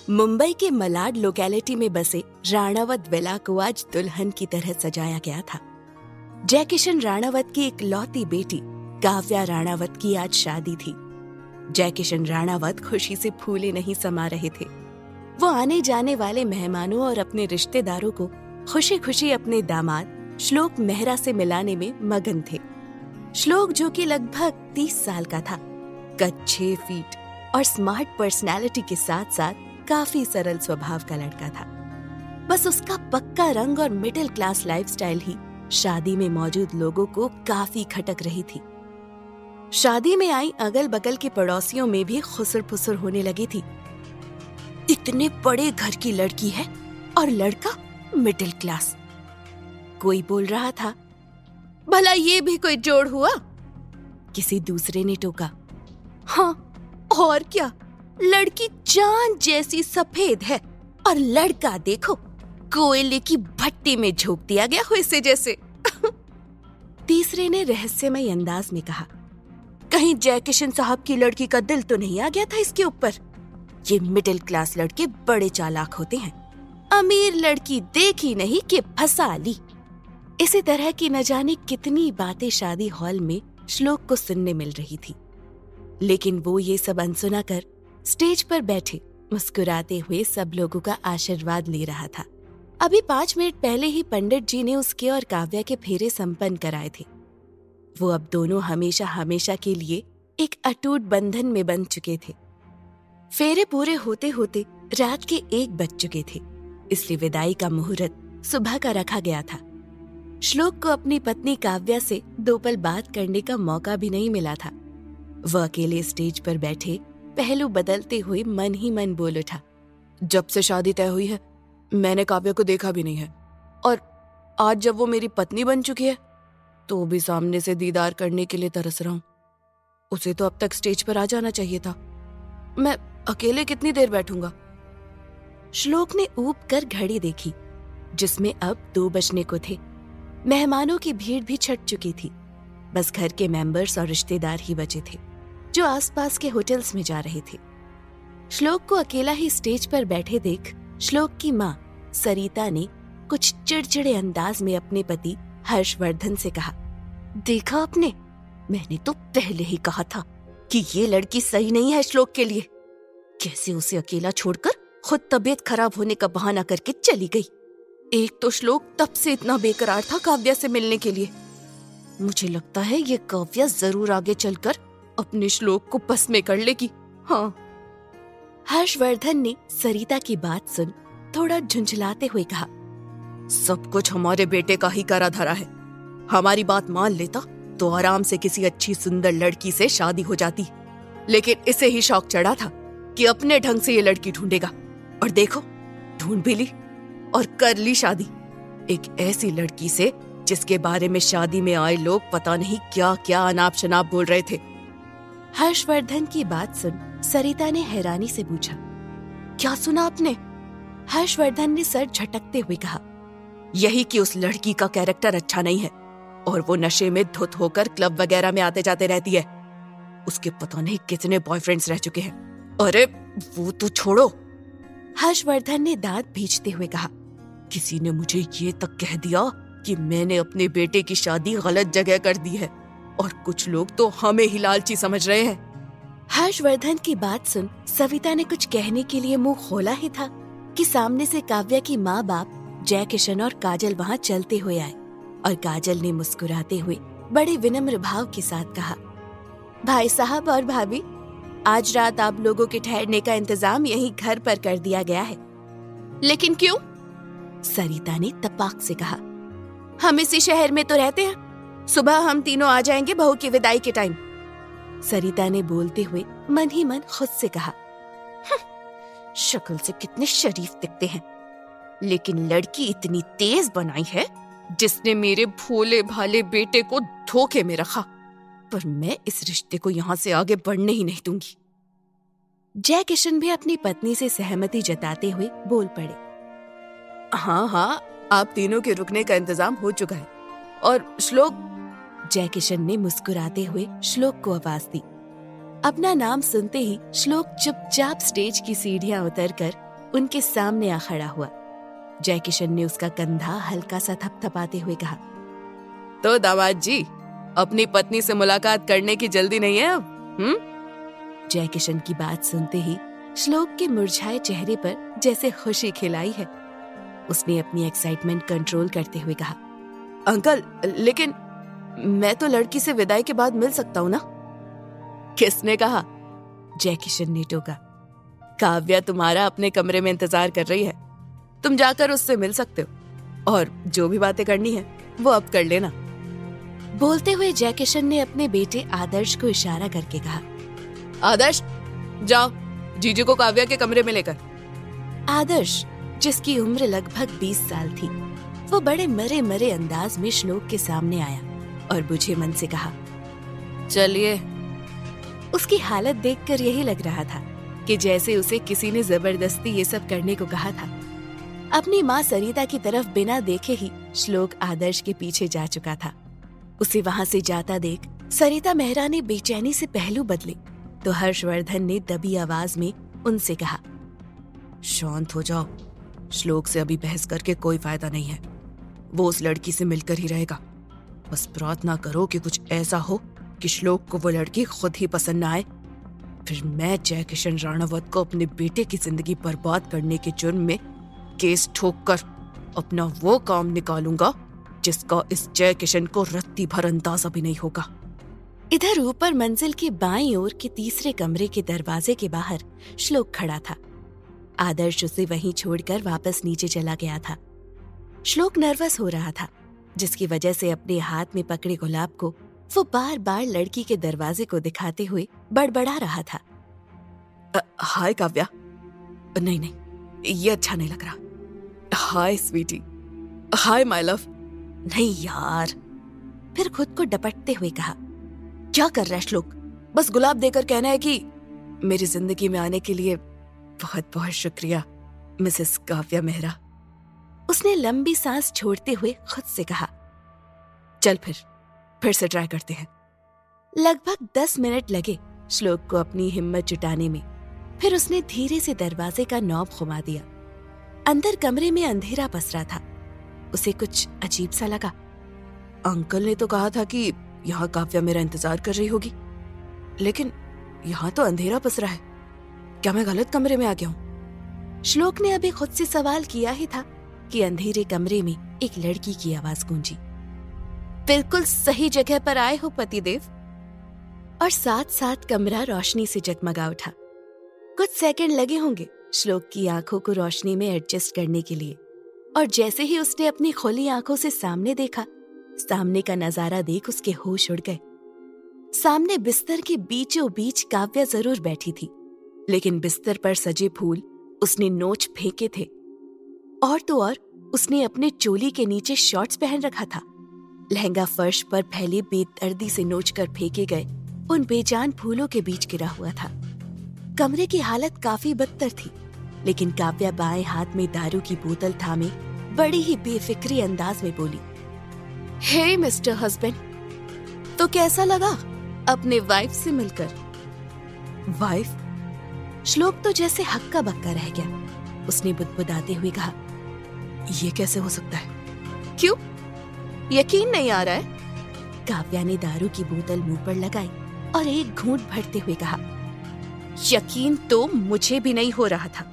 मुंबई के मलाड लोकेलिटी में बसे राणावत विला को आज दुल्हन की तरह सजाया गया था। जयकिशन राणावत की इकलौती बेटी काव्या राणावत की आज शादी थी। जयकिशन राणावत खुशी से फूले नहीं समा रहे थे। वो आने जाने वाले मेहमानों और अपने रिश्तेदारों को खुशी खुशी अपने दामाद श्लोक मेहरा से मिलाने में मगन थे। श्लोक, जो कि लगभग 30 साल का था, कद 6 फीट और स्मार्ट पर्सनालिटी के साथ साथ काफी सरल स्वभाव का लड़का था। बस उसका पक्का रंग और मिडिल क्लास लाइफस्टाइल ही शादी में मौजूद लोगों को काफी खटक रही थी। शादी में आई अगल बगल के पड़ोसियों में भी खुसर फुसर होने लगी थी। इतने बड़े घर की लड़की है और लड़का मिडिल क्लास। कोई बोल रहा था, भला ये भी कोई जोड़ हुआ? किसी दूसरे ने टोका, हाँ और क्या, लड़की चांद जैसी सफेद है और लड़का देखो कोयले की भट्टी में झोंक दिया गया हो इसे जैसे। तीसरे ने रहस्यमय अंदाज में कहा, कहीं जयकिशन साहब की लड़की का दिल तो नहीं आ गया था इसके ऊपर? ये मिडिल क्लास लड़के बड़े चालाक होते हैं, अमीर लड़की देखी नहीं कि फंसा ली। इसी तरह की न जाने कितनी बातें शादी हॉल में श्लोक को सुनने मिल रही थी। लेकिन वो ये सब अनसुना कर स्टेज पर बैठे मुस्कुराते हुए सब लोगों का आशीर्वाद ले रहा था। अभी 5 मिनट पहले ही पंडित जी ने उसके और काव्या के फेरे संपन्न कराए थे। वो अब दोनों हमेशा हमेशा के लिए एक अटूट बंधन में बंध चुके थे। फेरे पूरे होते होते रात के 1 बज चुके थे, इसलिए विदाई का मुहूर्त सुबह का रखा गया था। श्लोक को अपनी पत्नी काव्या से 2 पल बात करने का मौका भी नहीं मिला था। वह अकेले स्टेज पर बैठे पहलू बदलते हुए मन ही मन बोल उठा, जब से शादी तय हुई है मैंने काव्या को देखा भी नहीं है, और आज जब वो मेरी पत्नी बन चुकी है तो भी सामने से दीदार करने के लिए तरस रहा हूं। उसे तो अब तक स्टेज पर आ जाना चाहिए था। मैं अकेले कितनी देर बैठूंगा? श्लोक ने ऊब कर घड़ी देखी, जिसमें अब 2 बजने को थे। मेहमानों की भीड़ भी छट चुकी थी। बस घर के मेंबर्स और रिश्तेदार ही बचे थे, जो आसपास के होटल्स में जा रहे थे। श्लोक को अकेला ही स्टेज पर बैठे देख श्लोक की माँ सरिता ने कुछ चिड़चिड़े अंदाज में अपने पति हर्षवर्धन से कहा, देखा आपने, मैंने तो पहले ही कहा था कि ये लड़की सही नहीं है श्लोक के लिए। कैसे उसे अकेला छोड़कर खुद तबीयत खराब होने का बहाना करके चली गई। एक तो श्लोक तब से इतना बेकरार था काव्या से मिलने के लिए। मुझे लगता है ये काव्या जरूर आगे चलकर अपने श्लोक को बस में कर लेगी। हाँ। हर्षवर्धन ने सरिता की बात सुन थोड़ा झुंझलाते हुए कहा, सब कुछ हमारे बेटे का ही करा धरा है। हमारी बात मान लेता तो आराम से किसी अच्छी सुंदर लड़की से शादी हो जाती, लेकिन इसे ही शौक चढ़ा था कि अपने ढंग से ये लड़की ढूंढेगा, और देखो ढूंढ भी ली और कर ली शादी, एक ऐसी लड़की से जिसके बारे में शादी में आए लोग पता नहीं क्या क्या अनाप शनाप बोल रहे थे। हर्षवर्धन की बात सुन सरिता ने हैरानी से पूछा, क्या सुना आपने? हर्षवर्धन ने सर झटकते हुए कहा, यही कि उस लड़की का कैरेक्टर अच्छा नहीं है और वो नशे में धुत होकर क्लब वगैरह में आते जाते रहती है। उसके पता नहीं कितने बॉयफ्रेंड्स रह चुके हैं। अरे वो तो छोड़ो, हर्षवर्धन ने दांत भींचते हुए कहा, किसी ने मुझे ये तक कह दिया कि मैंने अपने बेटे की शादी गलत जगह कर दी है, और कुछ लोग तो हमें ही लालची समझ रहे हैं। हर्षवर्धन की बात सुन सविता ने कुछ कहने के लिए मुंह खोला ही था कि सामने से काव्या की माँ बाप जयकिशन और काजल वहाँ चलते हुए आए, और काजल ने मुस्कुराते हुए बड़े विनम्र भाव के साथ कहा, भाई साहब और भाभी, आज रात आप लोगों के ठहरने का इंतजाम यहीं घर पर कर दिया गया है। लेकिन क्यों? सरिता ने तपाक से कहा, हम इसी शहर में तो रहते हैं, सुबह हम तीनों आ जाएंगे बहू की विदाई के टाइम। सरिता ने बोलते हुए मन ही मन खुद से कहा, शक्ल से कितने शरीफ दिखते हैं, लेकिन लड़की इतनी तेज बनाई है जिसने मेरे भोले भाले बेटे को धोखे में रखा, पर मैं इस रिश्ते को यहाँ से आगे बढ़ने ही नहीं दूंगी। जयकिशन भी अपनी पत्नी से सहमति जताते हुए बोल पड़े, हाँ हाँ, आप तीनों के रुकने का इंतजाम हो चुका है। और श्लोक? जयकिशन ने मुस्कुराते हुए श्लोक को आवाज दी। अपना नाम सुनते ही श्लोक चुपचाप स्टेज की सीढ़ियां उतरकर उनके सामने आ खड़ा हुआ। जयकिशन ने उसका कंधा हल्का सा थपथपाते हुए कहा, तो दामाद जी, अपनी पत्नी से मुलाकात करने की जल्दी नहीं है अब? जयकिशन की बात सुनते ही श्लोक के मुरझाए चेहरे पर जैसे खुशी खिलाई है। उसने अपनी एक्साइटमेंट कंट्रोल करते हुए कहा, अंकल, लेकिन मैं तो लड़की से विदाई के बाद मिल सकता हूँ ना? किसने कहा? जयकिशन ने टोका। काव्या तुम्हारा अपने कमरे में इंतजार कर रही है, तुम जाकर उससे मिल सकते हो, और जो भी बातें करनी है वो अब कर लेना। बोलते हुए जयकिशन ने अपने बेटे आदर्श को इशारा करके कहा, आदर्श, जाओ जीजू को काव्या के कमरे में लेकर। आदर्श, जिसकी उम्र लगभग 20 साल थी, वो बड़े मरे मरे अंदाज में श्लोक के सामने आया और बुझे मन से कहा, चलिए। उसकी हालत देखकर यही लग रहा था कि जैसे उसे किसी ने जबरदस्ती ये सब करने को कहा था। अपनी माँ सरिता की तरफ बिना देखे ही श्लोक आदर्श के पीछे जा चुका था। उसे वहां से जाता देख सरिता मेहरा ने बेचैनी से पहलू बदले तो हर्षवर्धन ने दबी आवाज में उनसे कहा, शांत हो जाओ, श्लोक से अभी बहस करके कोई फायदा नहीं है। वो उस लड़की से मिलकर ही रहेगा। बस प्रार्थना करो कि कुछ ऐसा हो कि श्लोक को वो लड़की खुद ही पसंद न आए, फिर मैं जयकिशन राणावत को अपने बेटे की जिंदगी बर्बाद करने के जुर्म में केस ठोक कर अपना वो काम निकालूंगा जिसका इस जयकिशन को रत्ती भर अंदाजा भी नहीं होगा। इधर ऊपर मंजिल के बाईं ओर के तीसरे कमरे के दरवाजे के बाहर श्लोक खड़ा था। आदर्श उसे वहीं छोड़कर वापस नीचे चला गया था। श्लोक नर्वस हो रहा था, जिसकी वजह से अपने हाथ में पकड़े गुलाब को वो बार बार लड़की के दरवाजे को दिखाते हुए बड़बड़ा रहा था। हाय काव्या, नहीं, ये अच्छा नहीं लग रहा। हाय स्वीटी, हाय माय लव। नहीं यार, फिर खुद को डपटते हुए कहा, क्या कर रहा है श्लोक? बस गुलाब देकर कहना है कि मेरी जिंदगी में आने के लिए बहुत बहुत शुक्रिया मिसेस काव्या मेहरा। उसने लंबी सांस छोड़ते हुए खुद से कहा, चल फिर से ट्राई करते हैं। लगभग 10 मिनट लगे श्लोक को अपनी हिम्मत जुटाने में। फिर उसने धीरे से दरवाजे का नॉब घुमा दिया। अंदर कमरे में अंधेरा पसरा था। उसे कुछ अजीब सा लगा। अंकल ने तो कहा था कि यहाँ काव्या मेरा इंतजार कर रही होगी, लेकिन यहाँ तो अंधेरा पसरा है। क्या मैं गलत कमरे में आ गया हूँ? श्लोक ने अभी खुद से सवाल किया ही था कि अंधेरे कमरे में एक लड़की की आवाज गूंजी, बिल्कुल सही जगह पर आए हो पतिदेव। और साथ साथ कमरा रोशनी से जगमगा उठा। कुछ सेकंड लगे होंगे श्लोक की आंखों को रोशनी में एडजस्ट करने के लिए, और जैसे ही उसने अपनी खुली आंखों से सामने देखा, सामने का नजारा देख उसके होश उड़ गए। सामने बिस्तर के बीचों बीच काव्या जरूर बैठी थी, लेकिन बिस्तर पर सजे फूल उसने नोच फेंके थे, और तो और उसने अपने चोली के नीचे शॉर्ट्स पहन रखा था। लहंगा फर्श पर फैले बेदर्दी से नोचकर फेंके गए उन बेजान फूलों के बीच गिरा हुआ था। कमरे की हालत काफी बदतर थी, लेकिन काव्या बाएं हाथ में दारू की बोतल थामे बड़ी ही बेफिक्री अंदाज में बोली, हे मिस्टर हस्बैंड, तो कैसा लगा अपने वाइफ से मिलकर? वाइफ? श्लोक तो जैसे हक्का बक्का रह गया। उसने बुदबुदाते हुए कहा, ये कैसे हो सकता है? क्यों, यकीन नहीं आ रहा है? काव्या ने दारू की बोतल मुंह पर लगाई और एक घूंट भरते हुए कहा, यकीन तो मुझे भी नहीं हो रहा था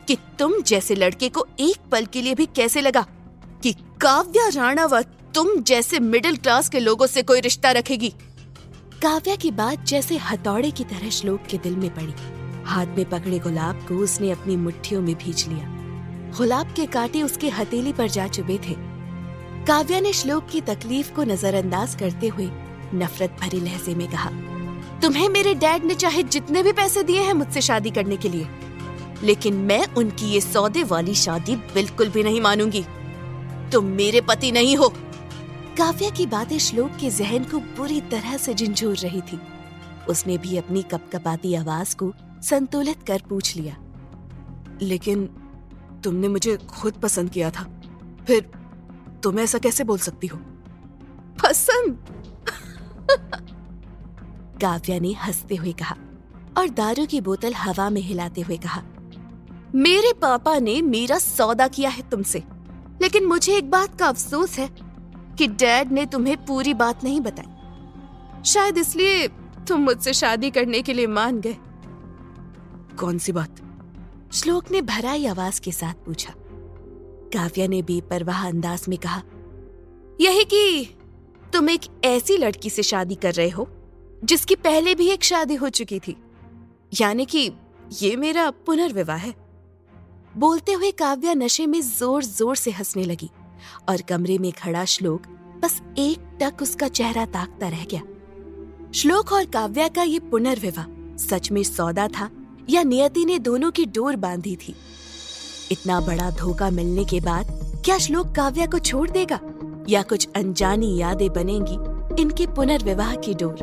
कि तुम जैसे लड़के को एक पल के लिए भी कैसे लगा कि काव्या राणावत तुम जैसे मिडिल क्लास के लोगों से कोई रिश्ता रखेगी। काव्या की बात जैसे हथौड़े की तरह श्लोक के दिल में पड़ी। हाथ में पकड़े गुलाब को उसने अपनी मुट्ठियों में भींच लिया। गुलाब के कांटे उसके हथेली पर जा चुभे थे। काव्या ने श्लोक की तकलीफ को नजरअंदाज करते हुए नफरत भरे लहजे में कहा, तुम्हें मेरे डैड ने चाहे जितने भी पैसे दिए हैं मुझसे शादी करने के लिए, लेकिन मैं उनकी ये सौदे वाली शादी बिल्कुल भी नहीं मानूंगी। तुम मेरे पति नहीं हो। काव्या की बातें श्लोक के जहन को बुरी तरह से झंझोर रही थी। उसने भी अपनी कपकपाती आवाज को संतुलित कर पूछ लिया, लेकिन तुमने मुझे खुद पसंद किया था, फिर तुम ऐसा कैसे बोल सकती हो? पसंद? काव्या ने हंसते हुए कहा और दारू की बोतल हवा में हिलाते हुए कहा, मेरे पापा ने मेरा सौदा किया है तुमसे, लेकिन मुझे एक बात का अफसोस है कि डैड ने तुम्हें पूरी बात नहीं बताई। शायद इसलिए तुम मुझसे शादी करने के लिए मान गए। कौन सी बात? श्लोक ने भराई आवाज के साथ पूछा। काव्या ने बेपरवाह अंदाज में कहा, यही कि तुम एक ऐसी लड़की से शादी कर रहे हो जिसकी पहले भी एक शादी हो चुकी थी, यानी कि ये मेरा पुनर्विवाह है। बोलते हुए काव्या नशे में जोर जोर से हंसने लगी और कमरे में खड़ा श्लोक बस एक टक उसका चेहरा ताकता रह गया। श्लोक और काव्या का ये पुनर्विवाह सच में सौदा था या नियति ने दोनों की डोर बांधी थी? इतना बड़ा धोखा मिलने के बाद क्या श्लोक काव्या को छोड़ देगा या कुछ अनजानी यादें बनेंगी इनके पुनर्विवाह की डोर?